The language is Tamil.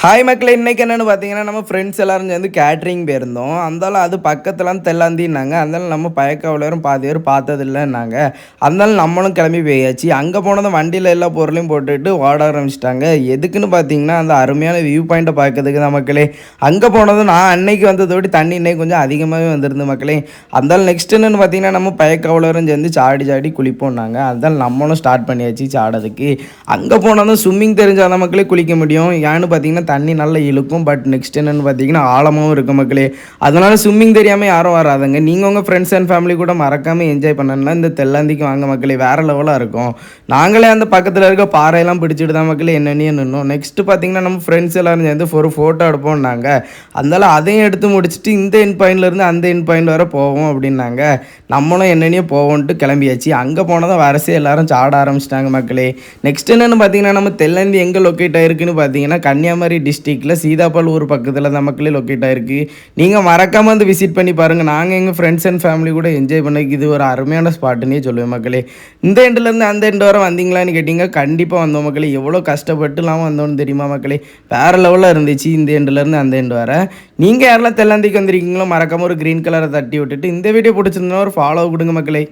ஹாய் மக்களே! இன்னைக்கு என்னன்னு பார்த்தீங்கன்னா, நம்ம ஃப்ரெண்ட்ஸ் எல்லாரும் சேர்ந்து கேட்டரிங் போயிருந்தோம். அந்தால அது பக்கத்துலன்னு தெல்லாந்தின்னாங்க. அதனால நம்ம பயக்காவலரும் பாதி பேர் பார்த்ததில்லன்னாங்க. அதனால நம்மளும் கிளம்பி போயாச்சு. அங்க போனதும் வண்டியில எல்லா பொருளையும் போட்டுட்டு ஓட ஆரம்பிச்சுட்டாங்க. எதுக்குன்னு பார்த்தீங்கன்னா, அந்த அருமையான வியூ பாயிண்ட்ட பார்க்கறதுக்கு தான் மக்களே. அங்க போனதும் நான் அன்னைக்கு வந்தத விட தண்ணி இன்னைக்கு கொஞ்சம் அதிகமாவே வந்திருந்து மக்களே. அந்தால நெக்ஸ்ட் என்னன்னு பார்த்தீங்கன்னா, நம்ம பயக்காவலரும் சேர்ந்து சாடி சாடி குளிப்போம்னாங்க. அதனால நம்மளும் ஸ்டார்ட் பண்ணியாச்சு சாடதுக்கு. அங்க போனதும் ஸ்விம்மிங் தெரிஞ்சா தான் மக்களே குளிக்க முடியும். ஏன்னு பார்த்தீங்கன்னா தண்ணி நல்லா இழுக்கும். பட் நெக்ஸ்ட் என்னன்னு பார்த்தீங்கன்னா ஆழமாவும் இருக்கும் மக்களே. அதனால ஸ்விம்மிங் தெரியாமல் யாரும் வராதுங்க. நீங்கள் உங்கள் ஃப்ரெண்ட்ஸ் அண்ட் ஃபேமிலி கூட மறக்காமல் என்ஜாய் பண்ணணும்னா இந்த தெல்லாந்திக்கு வாங்க மக்களே. வேறு லெவலாக இருக்கும். நாங்களே அந்த பக்கத்தில் இருக்க பாறையெல்லாம் பிடிச்சிட்டு தான் மக்களே என்னென்னே நின்னோம். நெக்ஸ்ட்டு பார்த்தீங்கன்னா நம்ம ஃப்ரெண்ட்ஸ் எல்லோரும் சேர்ந்து ஒரு ஃபோட்டோ எடுப்போம்னாங்க. அதனால அதையும் எடுத்து முடிச்சுட்டு இந்த என் பாயிண்ட்லேருந்து அந்த என் பாயிண்ட் வரை போவோம் அப்படின்னாங்க. நம்மளும் என்னென்னே போவோன்ட்டு கிளம்பியாச்சு. அங்கே போனதும் வரிசை எல்லாரும் சாட ஆரம்பிச்சிட்டாங்க மக்களே. நெக்ஸ்ட் என்னென்னு பார்த்தீங்கன்னா நம்ம தெல்லந்தி எங்கே லொக்கேட் ஆயிருக்குன்னு பார்த்தீங்கன்னா கன்னியாகுமரி டிஸ்ட்ரிக்டில் சீதாப்பால் ஊர் பக்கத்தில் தான் மக்களே லொக்கேட் ஆயிருக்கு. நீங்கள் மறக்காமல் வந்து விசிட் பண்ணி பாருங்கள். நாங்கள் எங்கள் ஃப்ரெண்ட்ஸ் அண்ட் ஃபேமிலி கூட என்ஜாய் பண்ணக்கு இது ஒரு அருமையான ஸ்பாட்டுன்னே சொல்லுவேன் மக்களே. இந்த எண்டுலேருந்து அந்த எண்டு வரை வந்தீங்களான்னு கேட்டிங்க. கண்டிப்பாக வந்தோம் மக்களே. எவ்வளோ கஷ்டப்பட்டுலாம் வந்தோன்னு தெரியுமா மக்களே. வேறு லெவலில் இருந்துச்சு இந்த எண்டுலேருந்து அந்த எண்டு வரை. நீங்கள் யாரெல்லாம் தெல்லாந்திக்கு வந்திருக்கீங்களோ மறக்காமல் ஒரு க்ரீன் கலரை தட்டி விட்டுட்டு இந்த வீடியோ பிடிச்சிருந்தா ஒரு ஃபாலோ கொடுங்க மக்களே.